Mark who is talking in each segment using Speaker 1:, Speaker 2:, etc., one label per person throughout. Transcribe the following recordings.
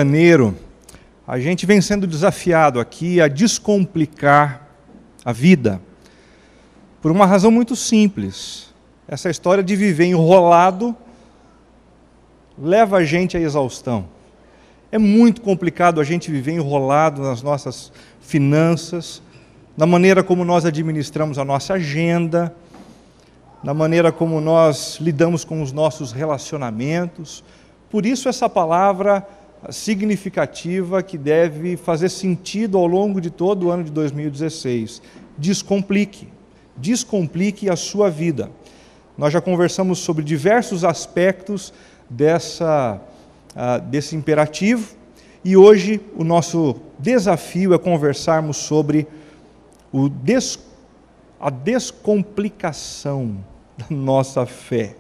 Speaker 1: Janeiro, a gente vem sendo desafiado aqui a descomplicar a vida, por uma razão muito simples. Essa história de viver enrolado leva a gente à exaustão. É muito complicado a gente viver enrolado nas nossas finanças, na maneira como nós administramos a nossa agenda, na maneira como nós lidamos com os nossos relacionamentos. Por isso essa palavra significativa que deve fazer sentido ao longo de todo o ano de 2016. Descomplique a sua vida. Nós já conversamos sobre diversos aspectos desse imperativo, e hoje o nosso desafio é conversarmos sobre a descomplicação da nossa fé.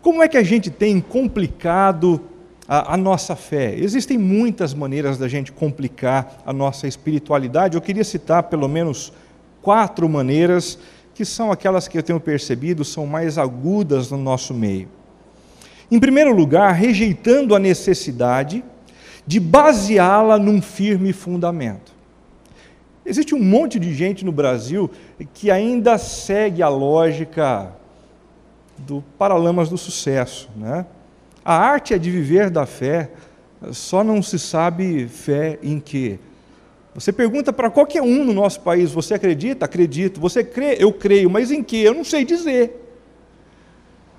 Speaker 1: Como é que a gente tem complicado a nossa fé? Existem muitas maneiras da gente complicar a nossa espiritualidade. Eu queria citar pelo menos 4 maneiras, que são aquelas que eu tenho percebido são mais agudas no nosso meio. Em primeiro lugar, rejeitando a necessidade de baseá-la num firme fundamento. Existe um monte de gente no Brasil que ainda segue a lógica do Paralamas do Sucesso, né? A arte é de viver da fé, só não se sabe fé em quê. Você pergunta para qualquer um no nosso país: você acredita? Acredito. Você crê? Eu creio. Mas em quê? Eu não sei dizer.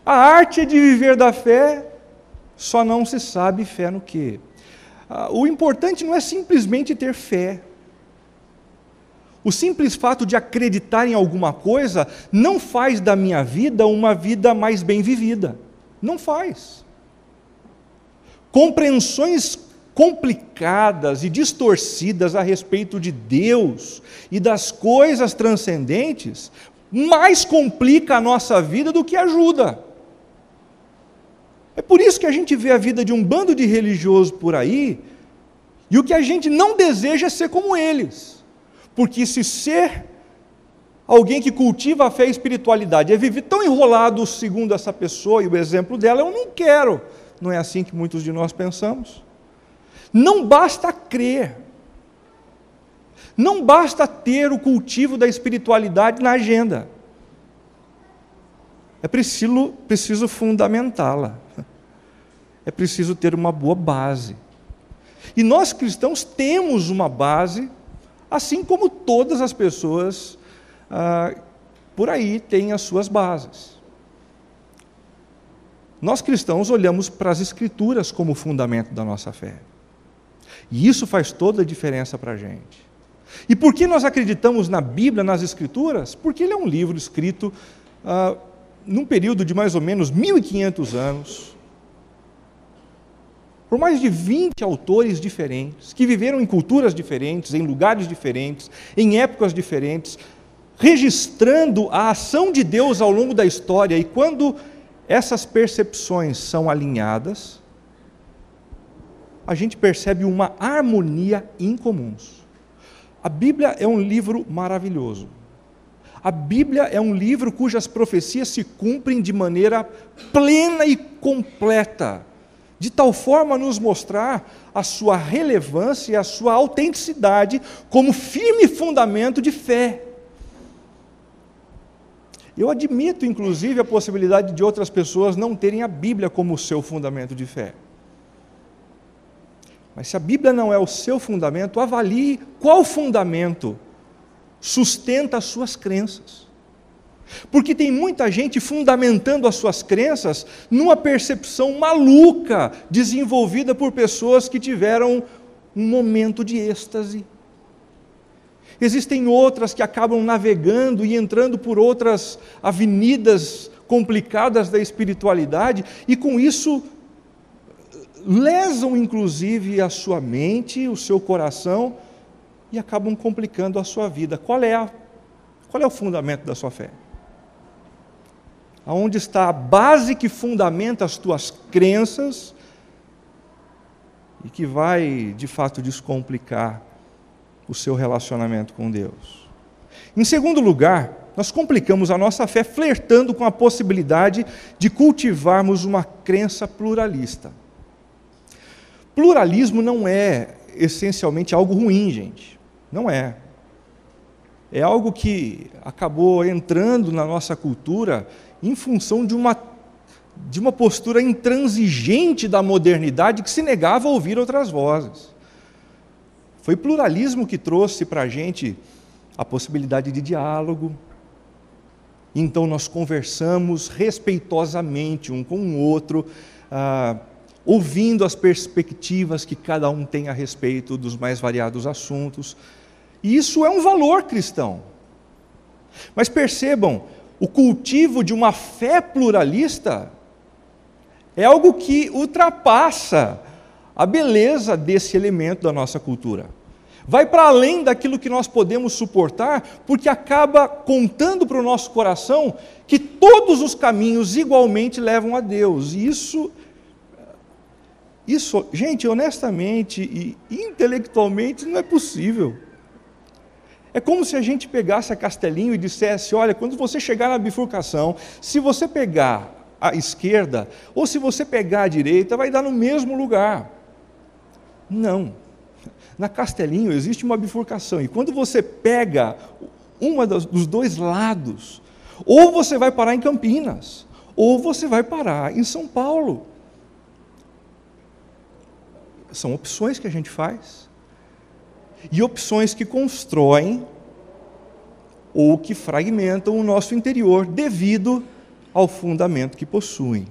Speaker 1: A arte é de viver da fé, só não se sabe fé no quê. O importante não é simplesmente ter fé. O simples fato de acreditar em alguma coisa não faz da minha vida uma vida mais bem vivida. Não faz. Compreensões complicadas e distorcidas a respeito de Deus e das coisas transcendentes mais complica a nossa vida do que ajuda. É por isso que a gente vê a vida de um bando de religiosos por aí, e o que a gente não deseja é ser como eles. Porque se ser alguém que cultiva a fé e a espiritualidade é viver tão enrolado segundo essa pessoa e o exemplo dela, eu não quero. Não é assim que muitos de nós pensamos? Não basta crer. Não basta ter o cultivo da espiritualidade na agenda. É preciso fundamentá-la. É preciso ter uma boa base. E nós cristãos temos uma base, assim como todas as pessoas por aí têm as suas bases. Nós cristãos olhamos para as Escrituras como fundamento da nossa fé. E isso faz toda a diferença para a gente. E por que nós acreditamos na Bíblia, nas Escrituras? Porque ele é um livro escrito num período de mais ou menos 1.500 anos, por mais de 20 autores diferentes, que viveram em culturas diferentes, em lugares diferentes, em épocas diferentes, registrando a ação de Deus ao longo da história. E quando essas percepções são alinhadas, a gente percebe uma harmonia incomum. A Bíblia é um livro maravilhoso. A Bíblia é um livro cujas profecias se cumprem de maneira plena e completa, de tal forma a nos mostrar a sua relevância e a sua autenticidade como firme fundamento de fé. Eu admito, inclusive, a possibilidade de outras pessoas não terem a Bíblia como seu fundamento de fé. Mas se a Bíblia não é o seu fundamento, avalie qual fundamento sustenta as suas crenças. Porque tem muita gente fundamentando as suas crenças numa percepção maluca, desenvolvida por pessoas que tiveram um momento de êxtase. Existem outras que acabam navegando e entrando por outras avenidas complicadas da espiritualidade, e com isso lesam inclusive a sua mente, o seu coração, e acabam complicando a sua vida. Qual é o fundamento da sua fé? Aonde está a base que fundamenta as tuas crenças e que vai, de fato, descomplicar o seu relacionamento com Deus? Em segundo lugar, nós complicamos a nossa fé flertando com a possibilidade de cultivarmos uma crença pluralista. Pluralismo não é essencialmente algo ruim, gente. Não é. É algo que acabou entrando na nossa cultura em função de uma postura intransigente da modernidade que se negava a ouvir outras vozes. Foi pluralismo que trouxe para a gente a possibilidade de diálogo. Então nós conversamos respeitosamente um com o outro, ouvindo as perspectivas que cada um tem a respeito dos mais variados assuntos. E isso é um valor cristão. Mas percebam, o cultivo de uma fé pluralista é algo que ultrapassa a beleza desse elemento da nossa cultura. Vai para além daquilo que nós podemos suportar, porque acaba contando para o nosso coração que todos os caminhos igualmente levam a Deus. E isso, gente, honestamente e intelectualmente não é possível. É como se a gente pegasse a Castelinho e dissesse, olha, quando você chegar na bifurcação, se você pegar a esquerda ou se você pegar a direita, vai dar no mesmo lugar. Não. Na Castelinho existe uma bifurcação, e quando você pega dos dois lados, ou você vai parar em Campinas, ou você vai parar em São Paulo. São opções que a gente faz. E opções que constroem ou que fragmentam o nosso interior devido ao fundamento que possuem.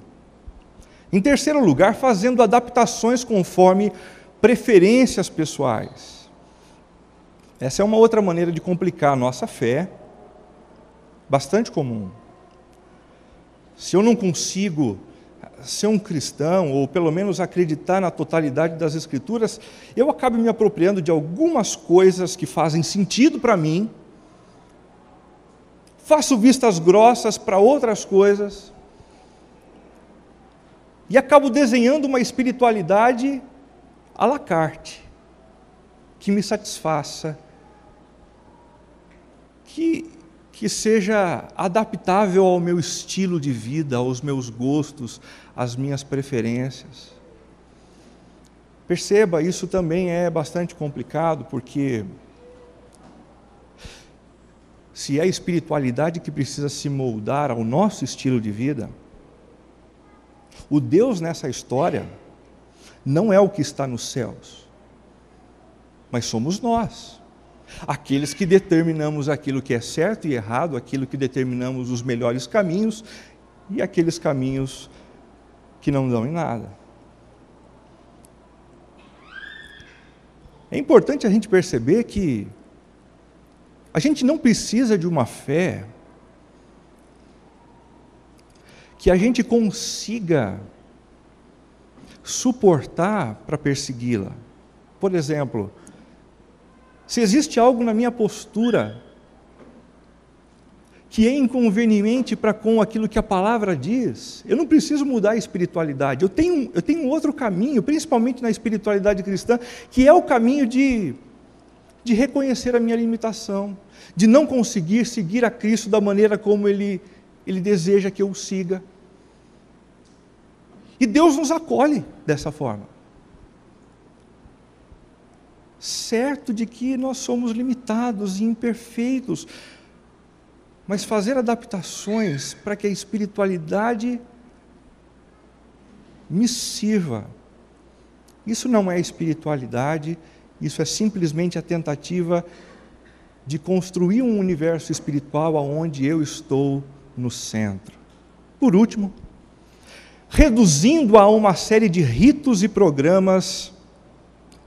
Speaker 1: Em terceiro lugar, fazendo adaptações conforme preferências pessoais. Essa é uma outra maneira de complicar a nossa fé, bastante comum. Se eu não consigo ser um cristão, ou pelo menos acreditar na totalidade das Escrituras, eu acabo me apropriando de algumas coisas que fazem sentido para mim, faço vistas grossas para outras coisas, e acabo desenhando uma espiritualidade à la carte, que me satisfaça, que seja adaptável ao meu estilo de vida, aos meus gostos, às minhas preferências. Perceba, isso também é bastante complicado, porque se é a espiritualidade que precisa se moldar ao nosso estilo de vida, o Deus nessa história não é o que está nos céus, mas somos nós. Aqueles que determinamos aquilo que é certo e errado, aquilo que determinamos os melhores caminhos e aqueles caminhos que não dão em nada. É importante a gente perceber que a gente não precisa de uma fé que a gente consiga suportar para persegui-la. Por exemplo, se existe algo na minha postura que é inconveniente para com aquilo que a palavra diz, eu não preciso mudar a espiritualidade. Eu tenho outro caminho, principalmente na espiritualidade cristã, que é o caminho de reconhecer a minha limitação, de não conseguir seguir a Cristo da maneira como Ele deseja que eu o siga. E Deus nos acolhe dessa forma. Certo de que nós somos limitados e imperfeitos, mas fazer adaptações para que a espiritualidade me sirva. Isso não é espiritualidade, isso é simplesmente a tentativa de construir um universo espiritual onde eu estou no centro. Por último, reduzindo a uma série de ritos e programas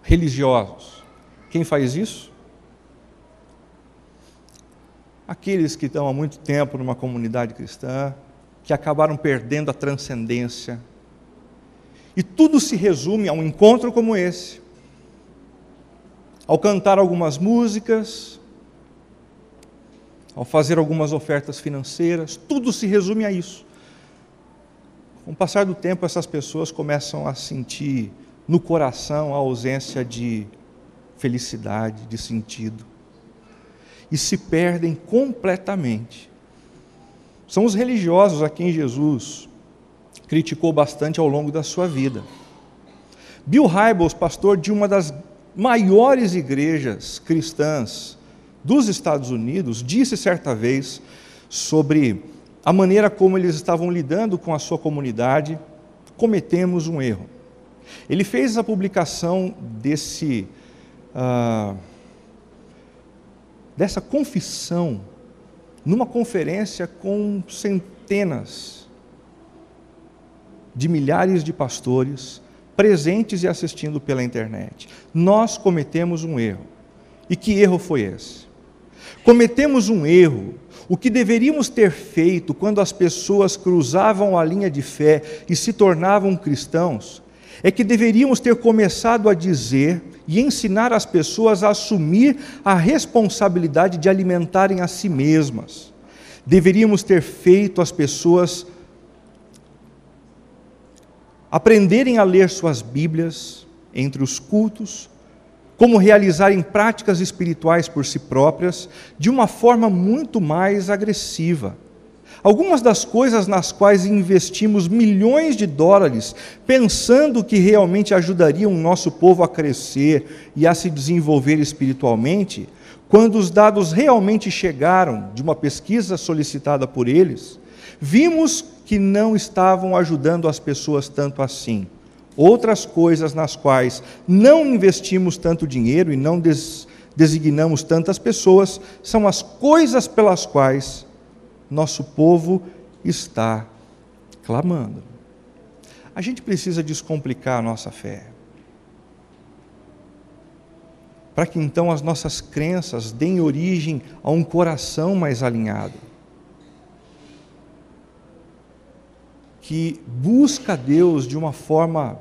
Speaker 1: religiosos. Quem faz isso? Aqueles que estão há muito tempo numa comunidade cristã, que acabaram perdendo a transcendência. E tudo se resume a um encontro como esse, ao cantar algumas músicas, ao fazer algumas ofertas financeiras, tudo se resume a isso. Com o passar do tempo, essas pessoas começam a sentir no coração a ausência de felicidade, de sentido, e se perdem completamente. São os religiosos a quem Jesus criticou bastante ao longo da sua vida. Bill Hybels, pastor de uma das maiores igrejas cristãs dos Estados Unidos, disse certa vez sobre a maneira como eles estavam lidando com a sua comunidade: cometemos um erro. Ele fez a publicação dessa confissão numa conferência com centenas de milhares de pastores presentes e assistindo pela internet. Nós cometemos um erro. E que erro foi esse? Cometemos um erro. O que deveríamos ter feito quando as pessoas cruzavam a linha de fé e se tornavam cristãos, é que deveríamos ter começado a dizer e ensinar as pessoas a assumir a responsabilidade de alimentarem a si mesmas. Deveríamos ter feito as pessoas aprenderem a ler suas Bíblias entre os cultos, como realizarem práticas espirituais por si próprias, de uma forma muito mais agressiva. Algumas das coisas nas quais investimos milhões de dólares, pensando que realmente ajudariam o nosso povo a crescer e a se desenvolver espiritualmente, quando os dados realmente chegaram de uma pesquisa solicitada por eles, vimos que não estavam ajudando as pessoas tanto assim. Outras coisas nas quais não investimos tanto dinheiro e não designamos tantas pessoas, são as coisas pelas quais nosso povo está clamando. A gente precisa descomplicar a nossa fé, para que então as nossas crenças deem origem a um coração mais alinhado, que busca Deus de uma forma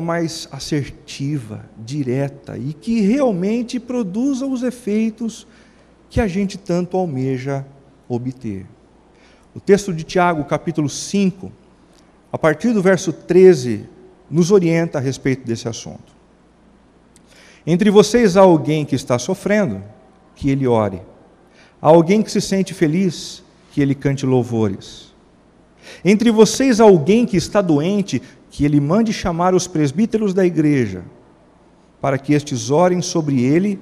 Speaker 1: mais assertiva, direta, e que realmente produza os efeitos que a gente tanto almeja obter. O texto de Tiago, capítulo 5, a partir do verso 13, nos orienta a respeito desse assunto. Entre vocês há alguém que está sofrendo, que ele ore. Há alguém que se sente feliz, que ele cante louvores. Entre vocês há alguém que está doente, que ele mande chamar os presbíteros da igreja, para que estes orem sobre ele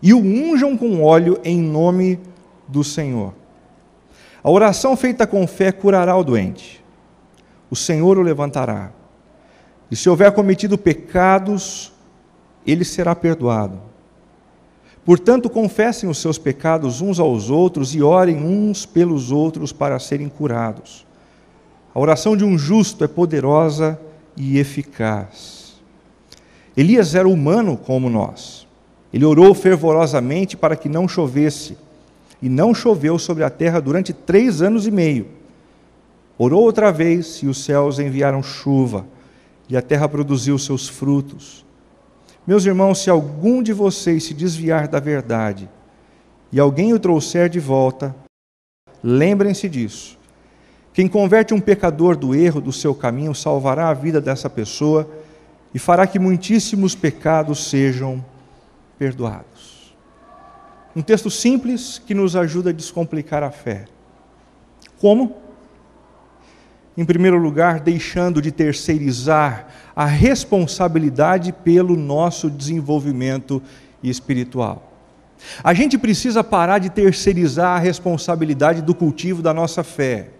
Speaker 1: e o unjam com óleo em nome do Senhor. A oração feita com fé curará o doente. O Senhor o levantará. E se houver cometido pecados, ele será perdoado. Portanto, confessem os seus pecados uns aos outros e orem uns pelos outros para serem curados. A oração de um justo é poderosa e eficaz. Elias era humano como nós. Ele orou fervorosamente para que não chovesse, e não choveu sobre a terra durante 3 anos e meio. Orou outra vez, e os céus enviaram chuva, e a terra produziu seus frutos. Meus irmãos, se algum de vocês se desviar da verdade, e alguém o trouxer de volta, lembrem-se disso. Quem converte um pecador do erro do seu caminho salvará a vida dessa pessoa e fará que muitíssimos pecados sejam perdoados. Um texto simples que nos ajuda a descomplicar a fé. Como? Em primeiro lugar, deixando de terceirizar a responsabilidade pelo nosso desenvolvimento espiritual. A gente precisa parar de terceirizar a responsabilidade do cultivo da nossa fé.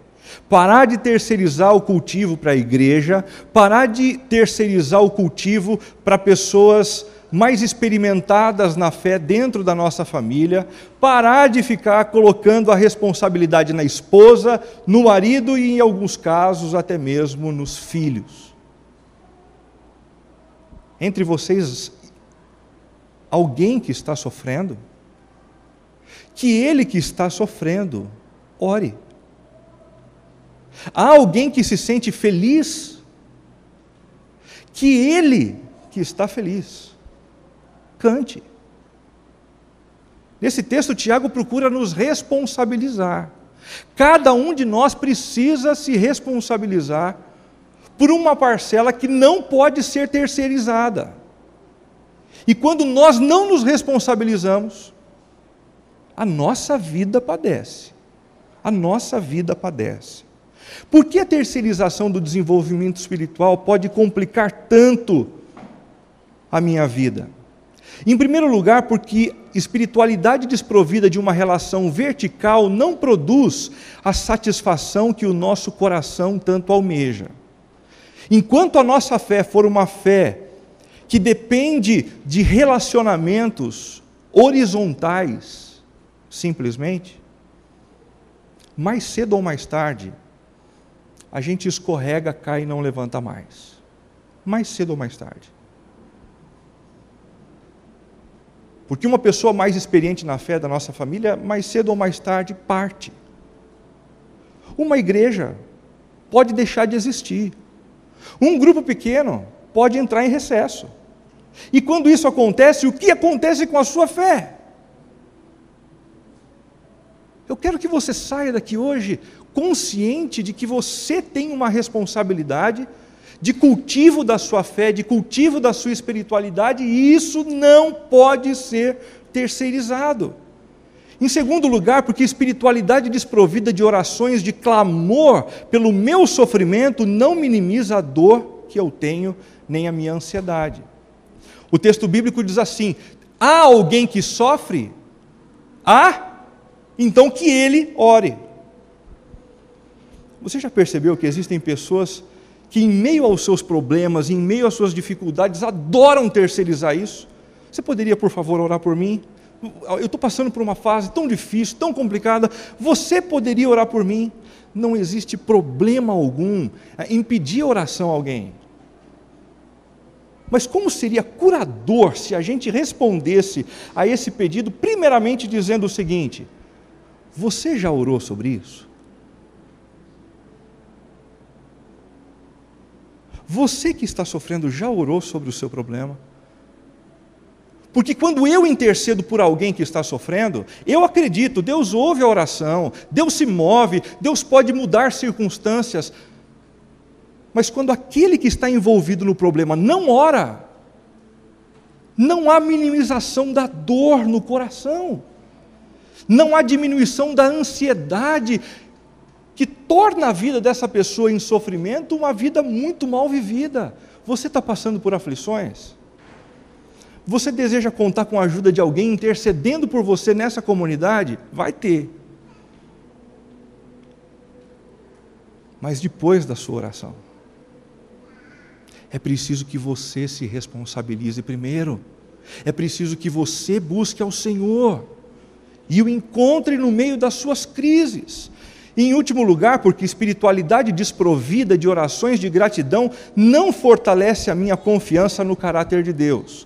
Speaker 1: Parar de terceirizar o cultivo para a igreja, parar de terceirizar o cultivo para pessoas mais experimentadas na fé dentro da nossa família, parar de ficar colocando a responsabilidade na esposa, no marido e, em alguns casos, até mesmo nos filhos. Entre vocês, alguém que está sofrendo, que ele que está sofrendo, ore. Há alguém que se sente feliz, que ele que está feliz, cante. Nesse texto, Tiago procura nos responsabilizar. Cada um de nós precisa se responsabilizar por uma parcela que não pode ser terceirizada. E quando nós não nos responsabilizamos, a nossa vida padece. A nossa vida padece. Por que a terceirização do desenvolvimento espiritual pode complicar tanto a minha vida? Em primeiro lugar, porque espiritualidade desprovida de uma relação vertical não produz a satisfação que o nosso coração tanto almeja. Enquanto a nossa fé for uma fé que depende de relacionamentos horizontais, simplesmente, mais cedo ou mais tarde, a gente escorrega, cai e não levanta mais. Mais cedo ou mais tarde. Porque uma pessoa mais experiente na fé da nossa família, mais cedo ou mais tarde, parte. Uma igreja pode deixar de existir. Um grupo pequeno pode entrar em recesso. E quando isso acontece, o que acontece com a sua fé? Eu quero que você saia daqui hoje consciente de que você tem uma responsabilidade de cultivo da sua fé, de cultivo da sua espiritualidade, e isso não pode ser terceirizado. Em segundo lugar, porque espiritualidade desprovida de orações de clamor pelo meu sofrimento não minimiza a dor que eu tenho, nem a minha ansiedade. O texto bíblico diz assim: há alguém que sofre? Há? Então que ele ore. Você já percebeu que existem pessoas que em meio aos seus problemas, em meio às suas dificuldades, adoram terceirizar isso? Você poderia, por favor, orar por mim? Eu estou passando por uma fase tão difícil, tão complicada, você poderia orar por mim? Não existe problema algum em pedir oração a alguém. Mas como seria curador se a gente respondesse a esse pedido, primeiramente dizendo o seguinte: você já orou sobre isso? Você que está sofrendo já orou sobre o seu problema? Porque quando eu intercedo por alguém que está sofrendo, eu acredito, Deus ouve a oração, Deus se move, Deus pode mudar circunstâncias. Mas quando aquele que está envolvido no problema não ora, não há minimização da dor no coração, não há diminuição da ansiedade, que torna a vida dessa pessoa em sofrimento uma vida muito mal vivida. Você está passando por aflições? Você deseja contar com a ajuda de alguém intercedendo por você nessa comunidade? Vai ter. Mas depois da sua oração, é preciso que você se responsabilize primeiro. É preciso que você busque ao Senhor e o encontre no meio das suas crises. E, em último lugar, porque espiritualidade desprovida de orações de gratidão não fortalece a minha confiança no caráter de Deus.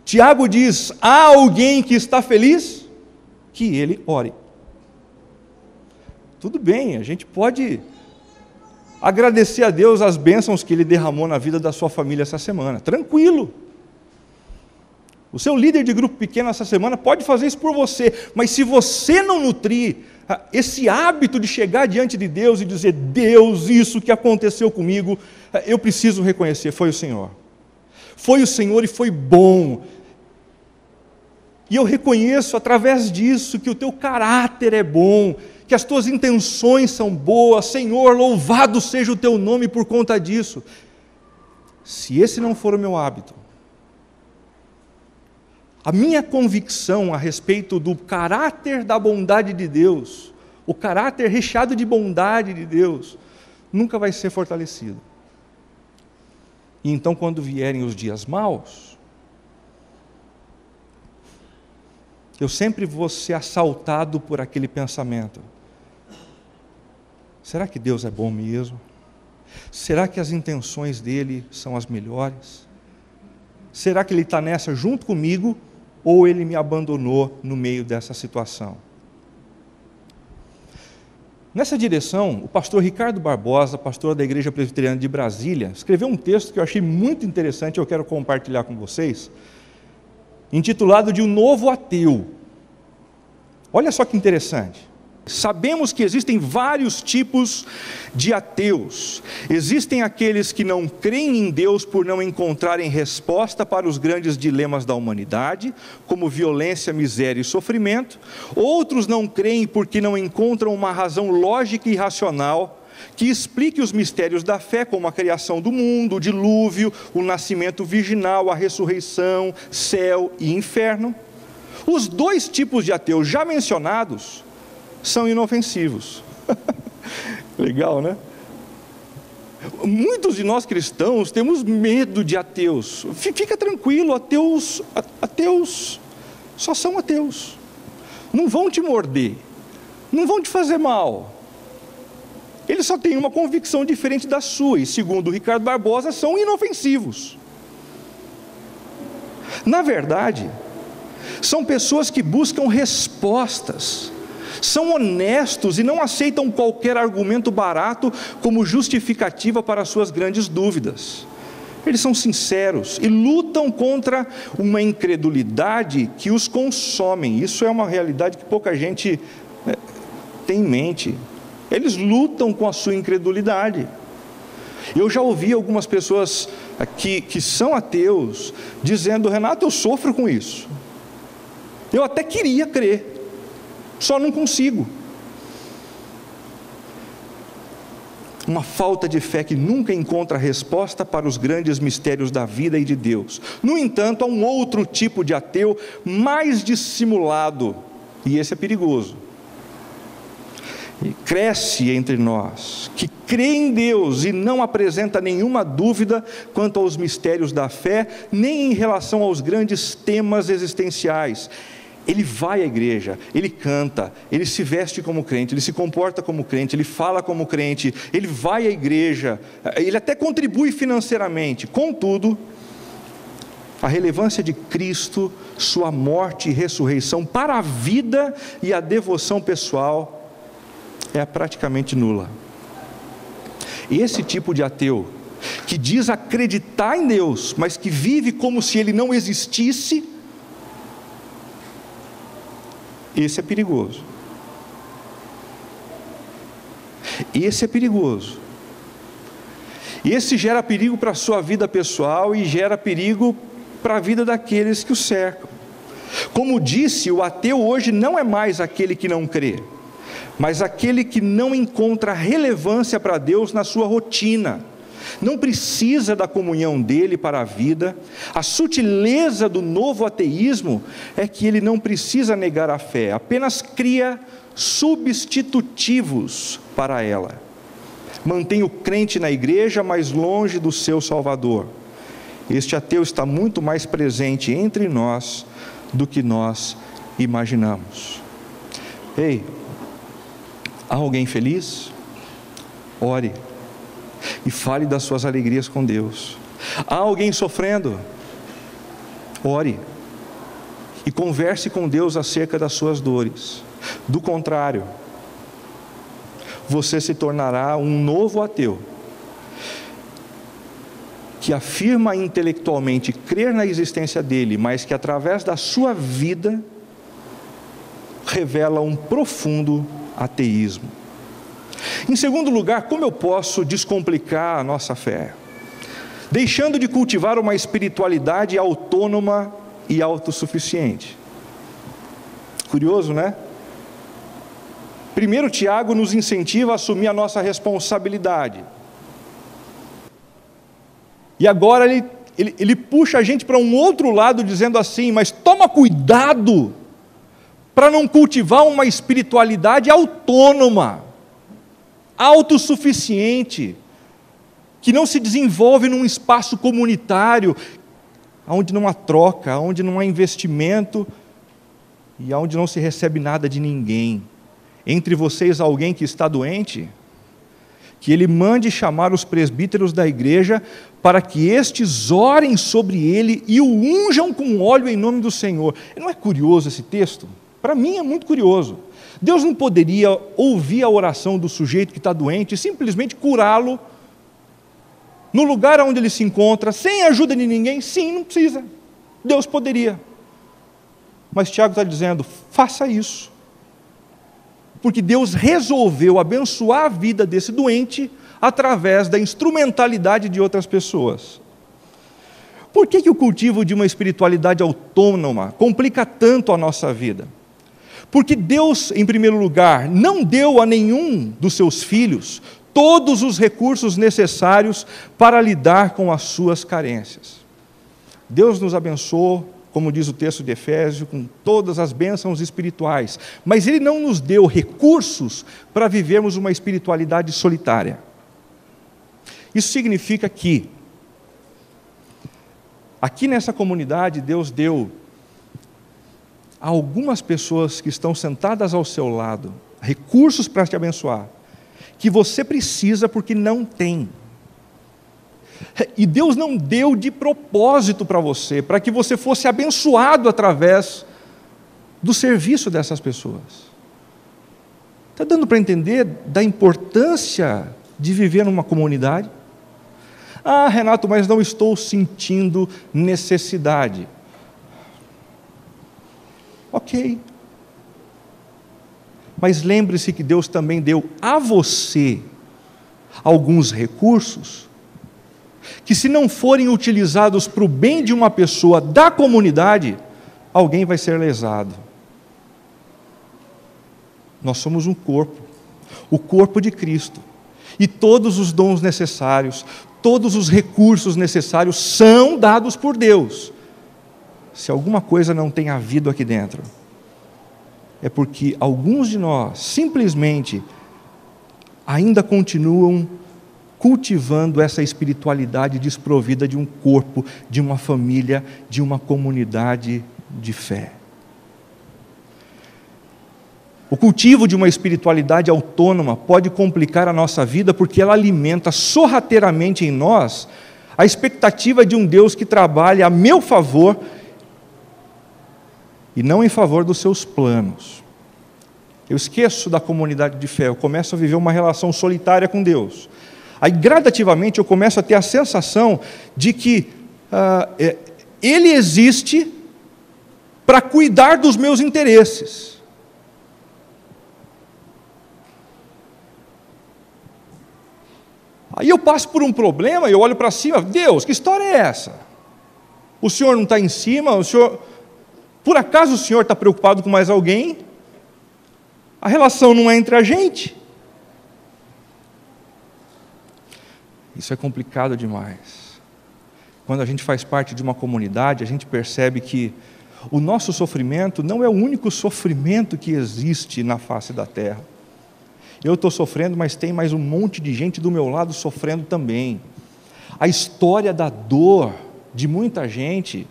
Speaker 1: Tiago diz: há alguém que está feliz? Que ele ore. Tudo bem, a gente pode agradecer a Deus as bênçãos que Ele derramou na vida da sua família essa semana, tranquilo. O seu líder de grupo pequeno essa semana pode fazer isso por você, mas se você não nutrir esse hábito de chegar diante de Deus e dizer: Deus, isso que aconteceu comigo, eu preciso reconhecer, foi o Senhor. Foi o Senhor e foi bom. E eu reconheço através disso que o teu caráter é bom, que as tuas intenções são boas. Senhor, louvado seja o teu nome por conta disso. Se esse não for o meu hábito, a minha convicção a respeito do caráter da bondade de Deus, o caráter recheado de bondade de Deus, nunca vai ser fortalecido. E então, quando vierem os dias maus, eu sempre vou ser assaltado por aquele pensamento: será que Deus é bom mesmo? Será que as intenções dele são as melhores? Será que ele está nessa junto comigo, ou ele me abandonou no meio dessa situação? Nessa direção, o pastor Ricardo Barbosa, pastor da Igreja Presbiteriana de Brasília, escreveu um texto que eu achei muito interessante e eu quero compartilhar com vocês, intitulado de "Um Novo Ateu". Olha só que interessante. Sabemos que existem vários tipos de ateus. Existem aqueles que não creem em Deus por não encontrarem resposta para os grandes dilemas da humanidade, como violência, miséria e sofrimento. Outros não creem porque não encontram uma razão lógica e racional que explique os mistérios da fé, como a criação do mundo, o dilúvio, o nascimento virginal, a ressurreição, céu e inferno. Os dois tipos de ateus já mencionados são inofensivos. Legal, né? Muitos de nós cristãos temos medo de ateus. Fica tranquilo, ateus só são ateus. Não vão te morder, não vão te fazer mal. Eles só têm uma convicção diferente da sua, e segundo o Ricardo Barbosa, são inofensivos. Na verdade, são pessoas que buscam respostas, são honestos e não aceitam qualquer argumento barato como justificativa para suas grandes dúvidas. Eles são sinceros e lutam contra uma incredulidade que os consome. Isso é uma realidade que pouca gente tem em mente. Eles lutam com a sua incredulidade. Eu já ouvi algumas pessoas que são ateus dizendo: Renato, eu sofro com isso. Eu até queria crer, só não consigo. Uma falta de fé que nunca encontra resposta para os grandes mistérios da vida e de Deus. No entanto, há um outro tipo de ateu mais dissimulado, e esse é perigoso. E cresce entre nós, que crê em Deus e não apresenta nenhuma dúvida quanto aos mistérios da fé, nem em relação aos grandes temas existenciais. Ele vai à igreja, ele canta, ele se veste como crente, ele se comporta como crente, ele fala como crente, ele vai à igreja, ele até contribui financeiramente. Contudo, a relevância de Cristo, sua morte e ressurreição para a vida e a devoção pessoal é praticamente nula. Esse tipo de ateu, que diz acreditar em Deus, mas que vive como se Ele não existisse, esse é perigoso. Esse é perigoso. Esse gera perigo para a sua vida pessoal e gera perigo para a vida daqueles que o cercam. Como disse, o ateu hoje não é mais aquele que não crê, mas aquele que não encontra relevância para Deus na sua rotina. Não precisa da comunhão dele para a vida. A sutileza do novo ateísmo é que ele não precisa negar a fé, apenas cria substitutivos para ela. Mantém o crente na igreja, mas longe do seu Salvador. Este ateu está muito mais presente entre nós do que nós imaginamos. Ei, há alguém feliz? Ore e fale das suas alegrias com Deus. Há alguém sofrendo? Ore e converse com Deus acerca das suas dores. Do contrário, você se tornará um novo ateu, que afirma intelectualmente crer na existência dele, mas que através da sua vida revela um profundo ateísmo. Em segundo lugar, como eu posso descomplicar a nossa fé? Deixando de cultivar uma espiritualidade autônoma e autossuficiente. Curioso, né? Primeiro, Tiago nos incentiva a assumir a nossa responsabilidade. E agora ele puxa a gente para um outro lado, dizendo assim: mas toma cuidado para não cultivar uma espiritualidade autônoma, autossuficiente, que não se desenvolve num espaço comunitário, onde não há troca, onde não há investimento e onde não se recebe nada de ninguém. Entre vocês alguém que está doente, que ele mande chamar os presbíteros da igreja, para que estes orem sobre ele e o unjam com óleo em nome do Senhor. Não é curioso esse texto? Para mim é muito curioso. Deus não poderia ouvir a oração do sujeito que está doente e simplesmente curá-lo no lugar onde ele se encontra, sem a ajuda de ninguém? Sim, não precisa. Deus poderia. Mas Tiago está dizendo: faça isso. Porque Deus resolveu abençoar a vida desse doente através da instrumentalidade de outras pessoas. Por que o cultivo de uma espiritualidade autônoma complica tanto a nossa vida? Porque Deus, em primeiro lugar, não deu a nenhum dos seus filhos todos os recursos necessários para lidar com as suas carências. Deus nos abençoou, como diz o texto de Efésios, com todas as bênçãos espirituais, mas Ele não nos deu recursos para vivermos uma espiritualidade solitária. Isso significa que, aqui nessa comunidade, Deus deu a algumas pessoas que estão sentadas ao seu lado recursos para te abençoar, que você precisa porque não tem. E Deus não deu de propósito para você, para que você fosse abençoado através do serviço dessas pessoas. Está dando para entender da importância de viver numa comunidade? Ah, Renato, mas não estou sentindo necessidade. Ok. Mas lembre-se que Deus também deu a você alguns recursos que, se não forem utilizados para o bem de uma pessoa da comunidade, alguém vai ser lesado. Nós somos um corpo, o corpo de Cristo, e todos os dons necessários, todos os recursos necessários são dados por Deus. Se alguma coisa não tem havido aqui dentro, é porque alguns de nós simplesmente ainda continuam cultivando essa espiritualidade desprovida de um corpo, de uma família, de uma comunidade de fé. O cultivo de uma espiritualidade autônoma pode complicar a nossa vida porque ela alimenta sorrateiramente em nós a expectativa de um Deus que trabalha a meu favor e não em favor dos seus planos. Eu esqueço da comunidade de fé, eu começo a viver uma relação solitária com Deus. Aí, gradativamente, eu começo a ter a sensação de que Ele existe para cuidar dos meus interesses. Aí eu passo por um problema e eu olho para cima, Deus, que história é essa? O Senhor não está em cima? Por acaso o Senhor está preocupado com mais alguém? A relação não é entre a gente? Isso é complicado demais. Quando a gente faz parte de uma comunidade, a gente percebe que o nosso sofrimento não é o único sofrimento que existe na face da terra. Eu estou sofrendo, mas tem mais um monte de gente do meu lado sofrendo também. A história da dor de muita gente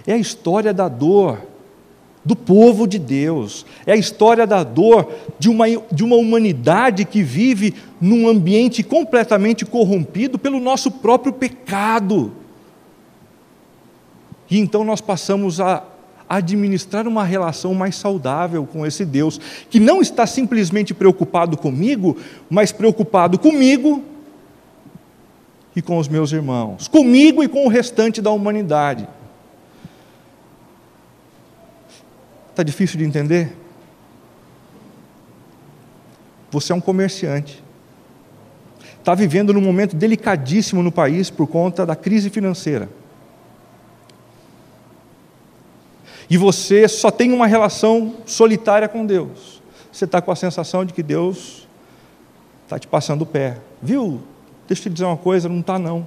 Speaker 1: é a história da dor do povo de Deus, é a história da dor de uma humanidade que vive num ambiente completamente corrompido pelo nosso próprio pecado. E então nós passamos a administrar uma relação mais saudável com esse Deus, que não está simplesmente preocupado comigo, mas preocupado comigo e com os meus irmãos, comigo e com o restante da humanidade. Está difícil de entender? Você é um comerciante, está vivendo num momento delicadíssimo no país por conta da crise financeira. E você só tem uma relação solitária com Deus. Você está com a sensação de que Deus está te passando o pé. Viu? Deixa eu te dizer uma coisa, não está não.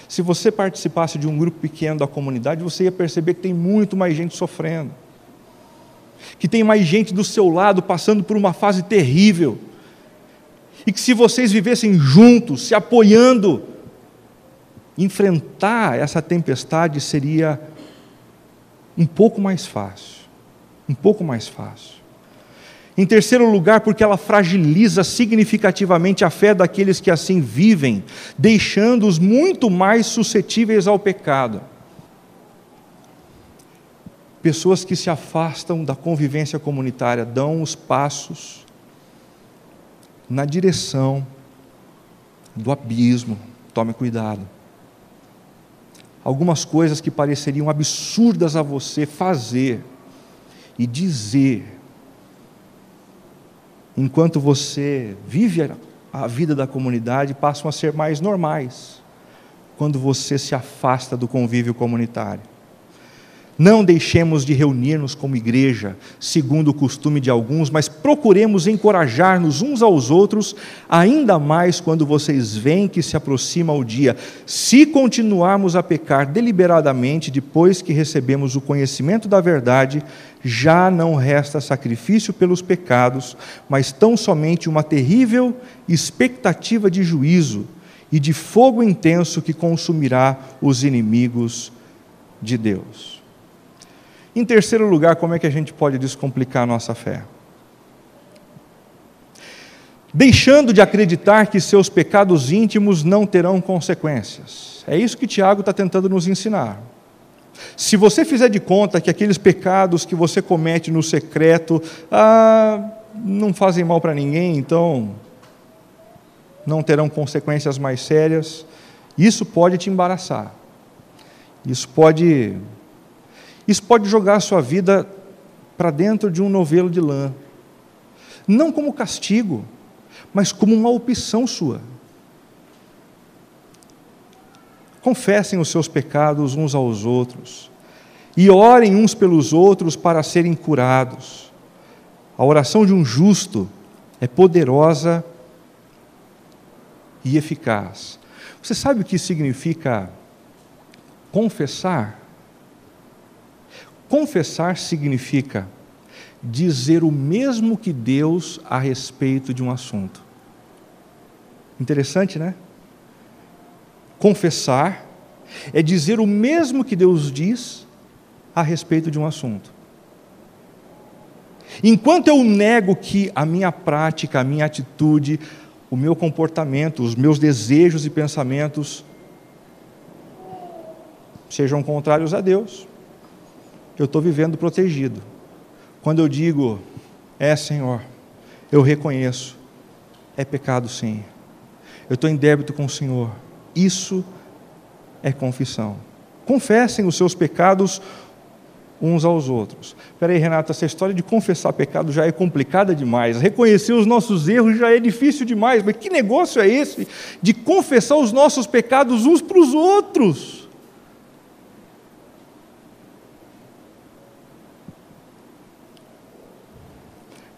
Speaker 1: Se você participasse de um grupo pequeno da comunidade, você ia perceber que tem muito mais gente sofrendo. Que tem mais gente do seu lado passando por uma fase terrível. E que se vocês vivessem juntos, se apoiando, enfrentar essa tempestade seria um pouco mais fácil. Um pouco mais fácil. Em terceiro lugar, porque ela fragiliza significativamente a fé daqueles que assim vivem, deixando-os muito mais suscetíveis ao pecado. Pessoas que se afastam da convivência comunitária dão os passos na direção do abismo. Tome cuidado. Algumas coisas que pareceriam absurdas a você fazer e dizer, enquanto você vive a vida da comunidade, passam a ser mais normais, quando você se afasta do convívio comunitário. Não deixemos de reunir-nos como igreja, segundo o costume de alguns, mas procuremos encorajar-nos uns aos outros, ainda mais quando vocês veem que se aproxima o dia. Se continuarmos a pecar deliberadamente depois que recebemos o conhecimento da verdade, já não resta sacrifício pelos pecados, mas tão somente uma terrível expectativa de juízo e de fogo intenso que consumirá os inimigos de Deus. Em terceiro lugar, como é que a gente pode descomplicar a nossa fé? Deixando de acreditar que seus pecados íntimos não terão consequências. É isso que Tiago está tentando nos ensinar. Se você fizer de conta que aqueles pecados que você comete no secreto, não fazem mal para ninguém, então não terão consequências mais sérias, isso pode te embaraçar. Isso pode jogar a sua vida para dentro de um novelo de lã. Não como castigo, mas como uma opção sua. Confessem os seus pecados uns aos outros e orem uns pelos outros para serem curados. A oração de um justo é poderosa e eficaz. Você sabe o que significa confessar? Confessar significa dizer o mesmo que Deus a respeito de um assunto. Interessante, né? Confessar é dizer o mesmo que Deus diz a respeito de um assunto. Enquanto eu nego que a minha prática, a minha atitude, o meu comportamento, os meus desejos e pensamentos sejam contrários a Deus, eu estou vivendo protegido. Quando eu digo, Senhor, eu reconheço, é pecado sim, eu estou em débito com o Senhor, isso é confissão. Confessem os seus pecados uns aos outros. Espera aí, Renata, essa história de confessar pecado já é complicada demais, reconhecer os nossos erros já é difícil demais, mas que negócio é esse de confessar os nossos pecados uns para os outros?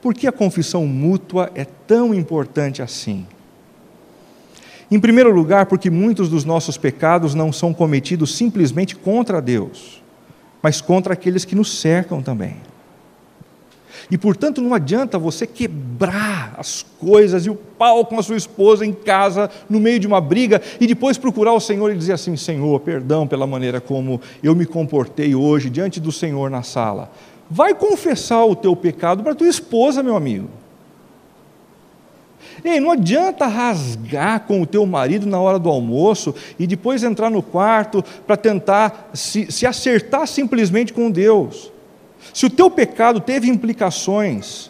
Speaker 1: Por que a confissão mútua é tão importante assim? Em primeiro lugar, porque muitos dos nossos pecados não são cometidos simplesmente contra Deus, mas contra aqueles que nos cercam também. E, portanto, não adianta você quebrar as coisas e o pau com a sua esposa em casa, no meio de uma briga, e depois procurar o Senhor e dizer assim, Senhor, perdão pela maneira como eu me comportei hoje diante do Senhor na sala. Vai confessar o teu pecado para a tua esposa, meu amigo. Ei, não adianta rasgar com o teu marido na hora do almoço e depois entrar no quarto para tentar se acertar simplesmente com Deus. Se o teu pecado teve implicações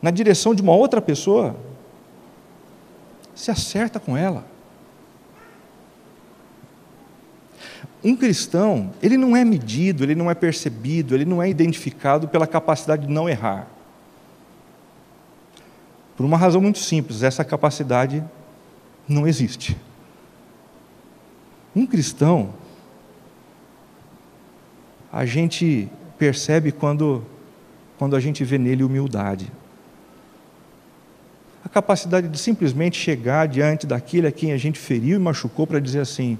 Speaker 1: na direção de uma outra pessoa, se acerta com ela. Um cristão, ele não é medido, ele não é percebido, ele não é identificado pela capacidade de não errar. Por uma razão muito simples, essa capacidade não existe. Um cristão, a gente percebe quando a gente vê nele humildade. A capacidade de simplesmente chegar diante daquele a quem a gente feriu e machucou para dizer assim,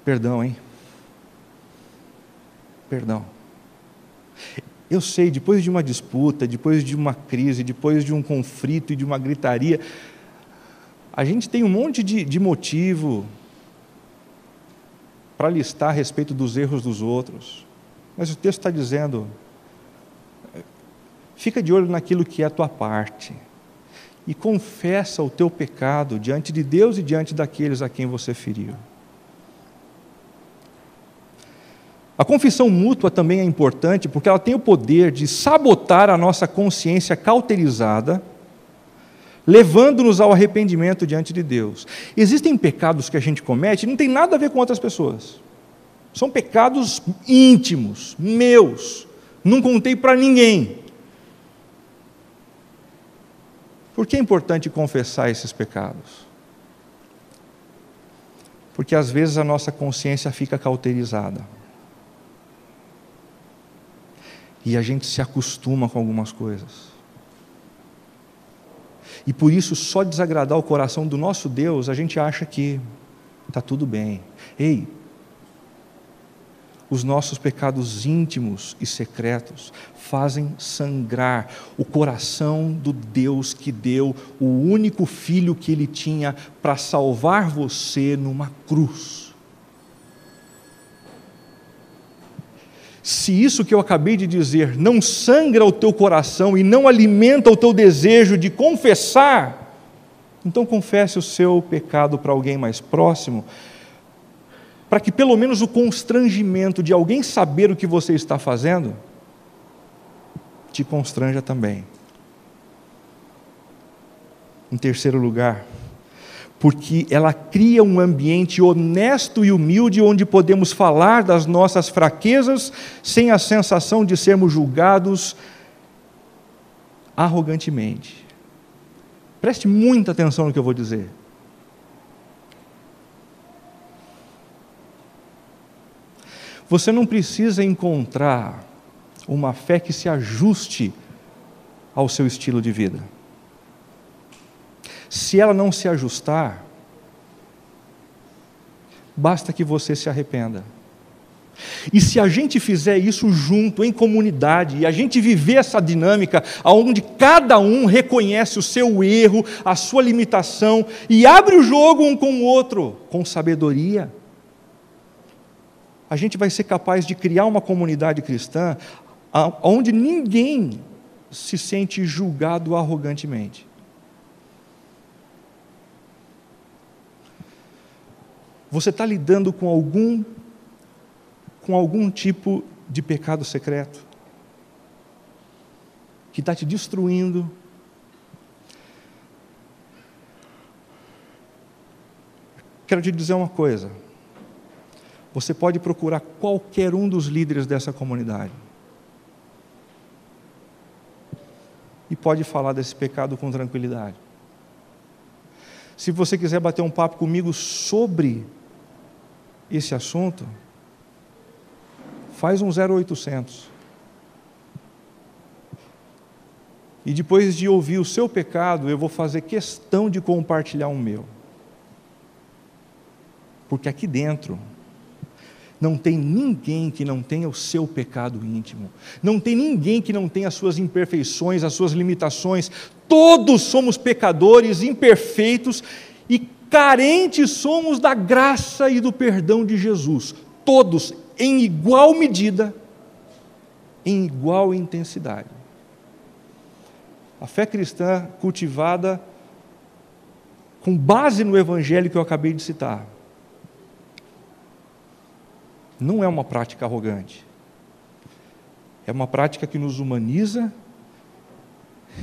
Speaker 1: perdão, hein? Perdão. Eu sei, depois de uma disputa, depois de uma crise, depois de um conflito e de uma gritaria, a gente tem um monte de motivo para listar a respeito dos erros dos outros. Mas o texto está dizendo, fica de olho naquilo que é a tua parte e confessa o teu pecado diante de Deus e diante daqueles a quem você feriu. A confissão mútua também é importante porque ela tem o poder de sabotar a nossa consciência cauterizada, levando-nos ao arrependimento diante de Deus. Existem pecados que a gente comete, não tem nada a ver com outras pessoas. São pecados íntimos, meus, não contei para ninguém. Por que é importante confessar esses pecados? Porque às vezes a nossa consciência fica cauterizada. E a gente se acostuma com algumas coisas. E por isso, só desagradar o coração do nosso Deus, a gente acha que está tudo bem. Ei, os nossos pecados íntimos e secretos fazem sangrar o coração do Deus que deu o único filho que Ele tinha para salvar você numa cruz. Se isso que eu acabei de dizer não sangra o teu coração e não alimenta o teu desejo de confessar, então confesse o seu pecado para alguém mais próximo, para que pelo menos o constrangimento de alguém saber o que você está fazendo, te constranja também. Em terceiro lugar, porque ela cria um ambiente honesto e humilde, onde podemos falar das nossas fraquezas, sem a sensação de sermos julgados arrogantemente. Preste muita atenção no que eu vou dizer. Você não precisa encontrar uma fé que se ajuste ao seu estilo de vida. Se ela não se ajustar, basta que você se arrependa. E se a gente fizer isso junto, em comunidade, e a gente viver essa dinâmica, onde cada um reconhece o seu erro, a sua limitação, e abre o jogo um com o outro, com sabedoria, a gente vai ser capaz de criar uma comunidade cristã onde ninguém se sente julgado arrogantemente. Você está lidando com algum tipo de pecado secreto que está te destruindo. Quero te dizer uma coisa. Você pode procurar qualquer um dos líderes dessa comunidade e pode falar desse pecado com tranquilidade. Se você quiser bater um papo comigo sobre esse assunto, faz um 0800. E depois de ouvir o seu pecado, eu vou fazer questão de compartilhar o meu. Porque aqui dentro não tem ninguém que não tenha o seu pecado íntimo. Não tem ninguém que não tenha as suas imperfeições, as suas limitações. Todos somos pecadores, imperfeitos e carentes somos da graça e do perdão de Jesus. Todos, em igual medida, em igual intensidade. A fé cristã cultivada com base no evangelho que eu acabei de citar, não é uma prática arrogante. É uma prática que nos humaniza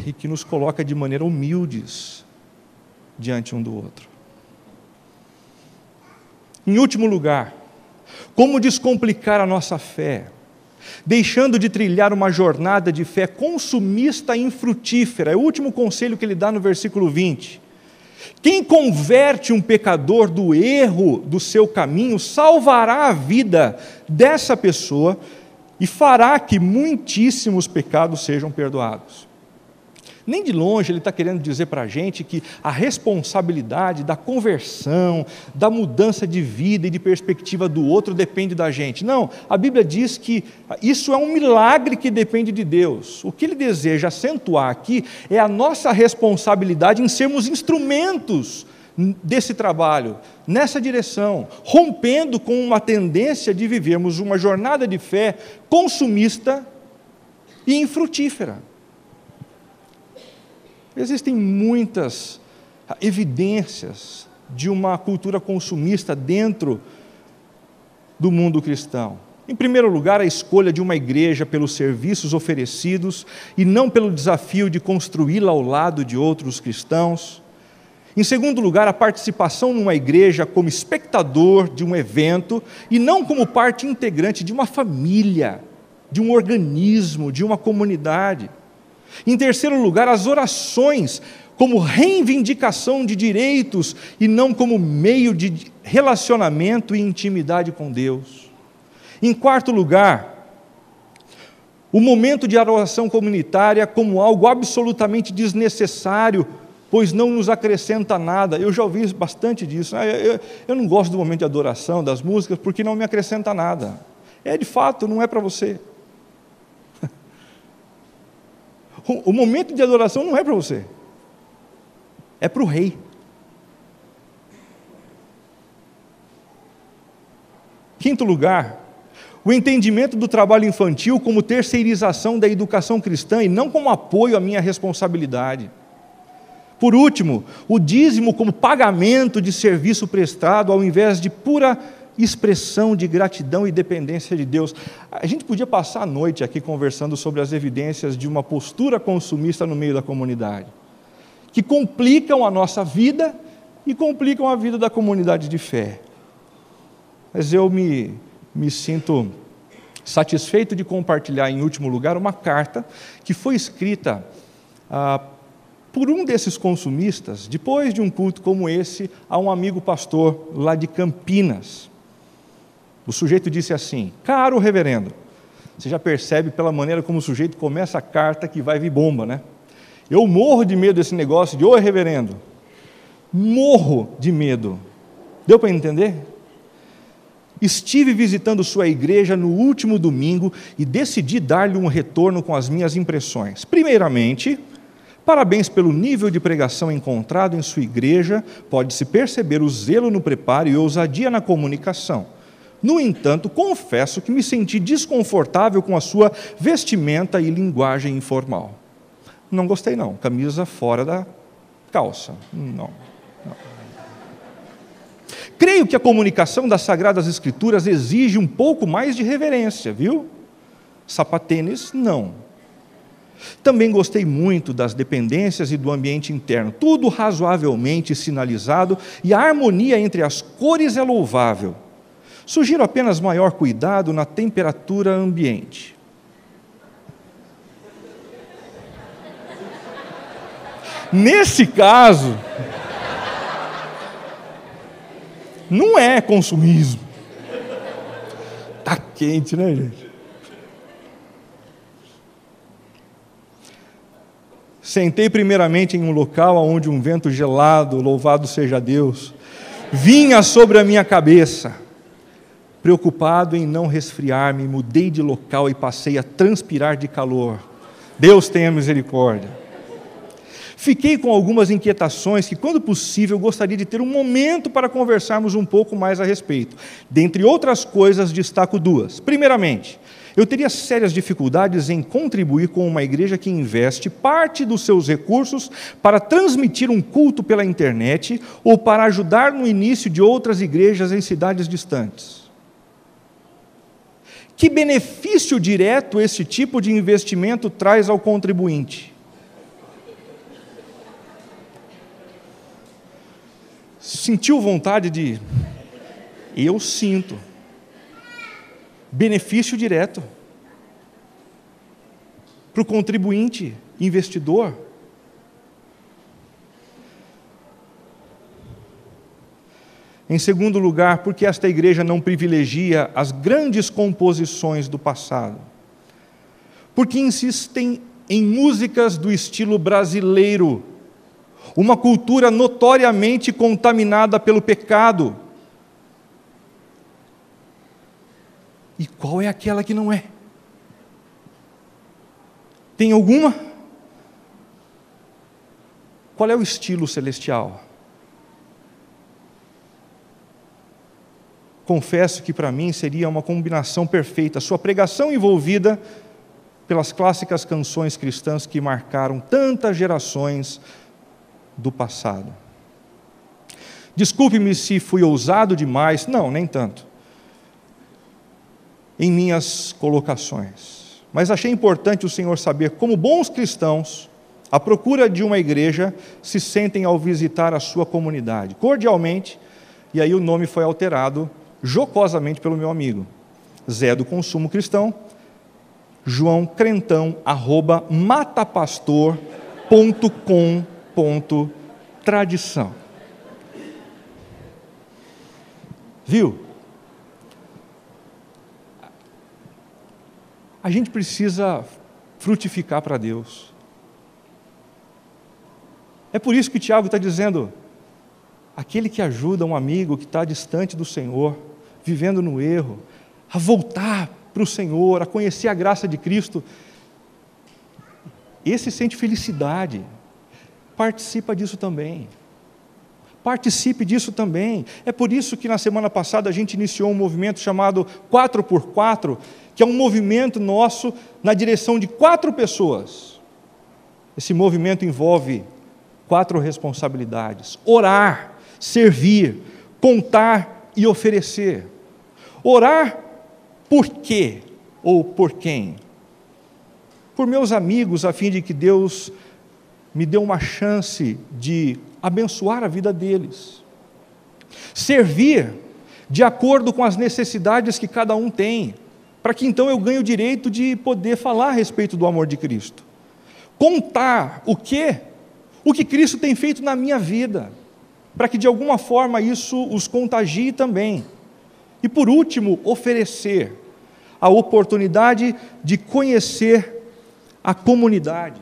Speaker 1: e que nos coloca de maneira humildes diante um do outro. Em último lugar, como descomplicar a nossa fé, deixando de trilhar uma jornada de fé consumista e infrutífera? É o último conselho que ele dá no versículo 20. Quem converte um pecador do erro do seu caminho, salvará a vida dessa pessoa e fará que muitíssimos pecados sejam perdoados. Nem de longe ele está querendo dizer para a gente que a responsabilidade da conversão, da mudança de vida e de perspectiva do outro depende da gente. Não, a Bíblia diz que isso é um milagre que depende de Deus. O que ele deseja acentuar aqui é a nossa responsabilidade em sermos instrumentos desse trabalho, nessa direção, rompendo com uma tendência de vivermos uma jornada de fé consumista e infrutífera. Existem muitas evidências de uma cultura consumista dentro do mundo cristão. Em primeiro lugar, a escolha de uma igreja pelos serviços oferecidos e não pelo desafio de construí-la ao lado de outros cristãos. Em segundo lugar, a participação numa igreja como espectador de um evento e não como parte integrante de uma família, de um organismo, de uma comunidade. Em terceiro lugar, as orações como reivindicação de direitos e não como meio de relacionamento e intimidade com Deus. Em quarto lugar, o momento de adoração comunitária como algo absolutamente desnecessário, pois não nos acrescenta nada. Eu já ouvi bastante disso. Eu não gosto do momento de adoração, das músicas, porque não me acrescenta nada. De fato, não é para você. O momento de adoração não é para você. É para o rei. Quinto lugar, o entendimento do trabalho infantil como terceirização da educação cristã e não como apoio à minha responsabilidade. Por último, o dízimo como pagamento de serviço prestado ao invés de pura expressão de gratidão e dependência de Deus. A gente podia passar a noite aqui conversando sobre as evidências de uma postura consumista no meio da comunidade, que complicam a nossa vida e complicam a vida da comunidade de fé. Mas eu me sinto satisfeito de compartilhar, em último lugar, uma carta que foi escrita por um desses consumistas, depois de um culto como esse, a um amigo pastor lá de Campinas. O sujeito disse assim: caro reverendo, você já percebe pela maneira como o sujeito começa a carta que vai vir bomba, né? Eu morro de medo desse negócio de oi reverendo, morro de medo. Deu para entender? Estive visitando sua igreja no último domingo e decidi dar-lhe um retorno com as minhas impressões. Primeiramente, parabéns pelo nível de pregação encontrado em sua igreja, pode-se perceber o zelo no preparo e ousadia na comunicação. No entanto, confesso que me senti desconfortável com a sua vestimenta e linguagem informal. Não gostei não, camisa fora da calça, não. Creio que a comunicação das Sagradas Escrituras exige um pouco mais de reverência, viu? Sapatênis, não. Também gostei muito das dependências e do ambiente interno, tudo razoavelmente sinalizado e a harmonia entre as cores é louvável. Sugiro apenas maior cuidado na temperatura ambiente. Nesse caso, não é consumismo. Está quente, né, gente? Sentei primeiramente em um local onde um vento gelado, louvado seja Deus, vinha sobre a minha cabeça. Preocupado em não resfriar-me, mudei de local e passei a transpirar de calor. Deus tenha misericórdia. Fiquei com algumas inquietações que, quando possível, gostaria de ter um momento para conversarmos um pouco mais a respeito. Dentre outras coisas, destaco duas. Primeiramente, eu teria sérias dificuldades em contribuir com uma igreja que investe parte dos seus recursos para transmitir um culto pela internet ou para ajudar no início de outras igrejas em cidades distantes. Que benefício direto esse tipo de investimento traz ao contribuinte? Sentiu vontade de... Eu sinto. Benefício direto para o contribuinte, investidor. Em segundo lugar, porque esta igreja não privilegia as grandes composições do passado? Porque insistem em músicas do estilo brasileiro, uma cultura notoriamente contaminada pelo pecado. E qual é aquela que não é? Tem alguma? Qual é o estilo celestial? Confesso que para mim seria uma combinação perfeita, sua pregação envolvida pelas clássicas canções cristãs que marcaram tantas gerações do passado. Desculpe-me se fui ousado demais, não, nem tanto, em minhas colocações, mas achei importante o Senhor saber como bons cristãos, à procura de uma igreja, se sentem ao visitar a sua comunidade, cordialmente, e aí o nome foi alterado jocosamente pelo meu amigo, Zé do Consumo Cristão, joãocrentão@matapastor.com.tradição. Viu? a gente precisa frutificar para Deus. É por isso que o Tiago está dizendo, aquele que ajuda um amigo que está distante do Senhor, vivendo no erro, a voltar para o Senhor, a conhecer a graça de Cristo, esse sente felicidade, participa disso também. Participe disso também. É por isso que na semana passada a gente iniciou um movimento chamado 4x4, que é um movimento nosso na direção de 4 pessoas. Esse movimento envolve 4 responsabilidades: orar, servir, contar e oferecer. Orar por quê ou por quem? Por meus amigos, a fim de que Deus me dê uma chance de abençoar a vida deles. Servir de acordo com as necessidades que cada um tem, para que então eu ganhe o direito de poder falar a respeito do amor de Cristo. Contar o que Cristo tem feito na minha vida, para que de alguma forma isso os contagie também. E por último, oferecer a oportunidade de conhecer a comunidade.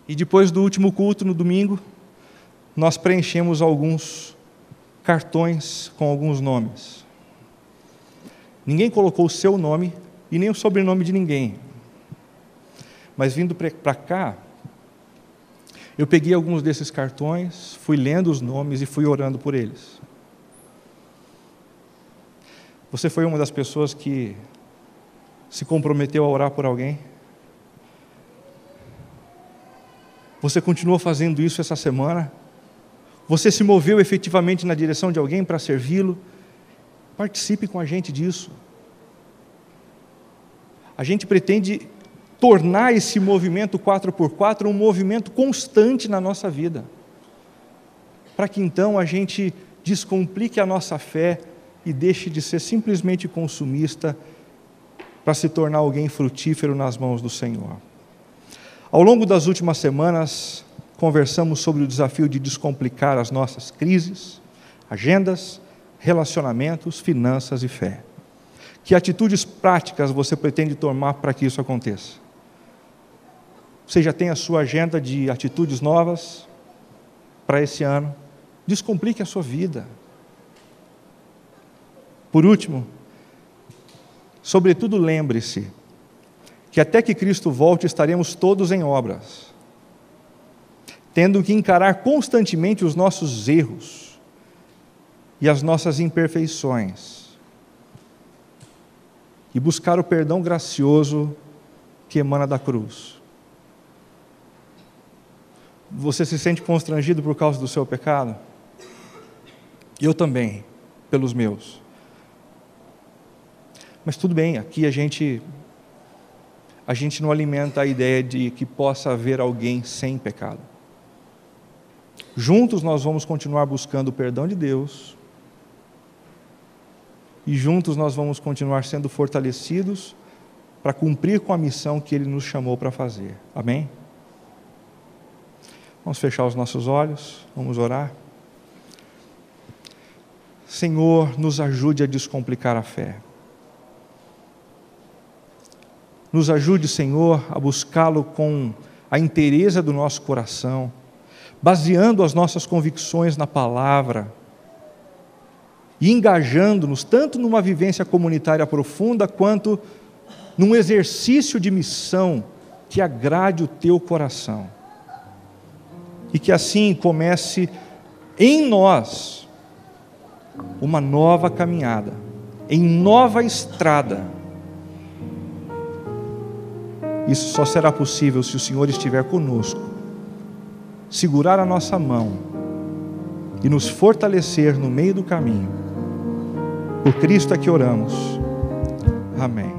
Speaker 1: E depois do último culto, no domingo, nós preenchemos alguns cartões com alguns nomes. Ninguém colocou o seu nome e nem o sobrenome de ninguém. Mas vindo para cá, eu peguei alguns desses cartões, fui lendo os nomes e fui orando por eles. Você foi uma das pessoas que se comprometeu a orar por alguém? Você continuou fazendo isso essa semana? Você se moveu efetivamente na direção de alguém para servi-lo? Participe com a gente disso. A gente pretende tornar esse movimento 4x4 um movimento constante na nossa vida, para que então a gente descomplique a nossa fé e deixe de ser simplesmente consumista para se tornar alguém frutífero nas mãos do Senhor. Ao longo das últimas semanas, conversamos sobre o desafio de descomplicar as nossas crises, agendas, relacionamentos, finanças e fé. Que atitudes práticas você pretende tomar para que isso aconteça? Você já tem a sua agenda de atitudes novas para esse ano? Descomplique a sua vida. Por último, sobretudo lembre-se que até que Cristo volte estaremos todos em obras, tendo que encarar constantemente os nossos erros e as nossas imperfeições e buscar o perdão gracioso que emana da cruz. Você se sente constrangido por causa do seu pecado? Eu também, pelos meus. Mas tudo bem, aqui a gente não alimenta a ideia de que possa haver alguém sem pecado. Juntos nós vamos continuar buscando o perdão de Deus, e juntos nós vamos continuar sendo fortalecidos para cumprir com a missão que Ele nos chamou para fazer. Amém? Vamos fechar os nossos olhos, vamos orar. Senhor, nos ajude a descomplicar a fé. Nos ajude, Senhor, a buscá-lo com a inteireza do nosso coração, baseando as nossas convicções na palavra e engajando-nos tanto numa vivência comunitária profunda quanto num exercício de missão que agrade o teu coração. E que assim comece em nós uma nova caminhada, em nova estrada. Isso só será possível se o Senhor estiver conosco, segurar a nossa mão e nos fortalecer no meio do caminho. Por Cristo é que oramos. Amém.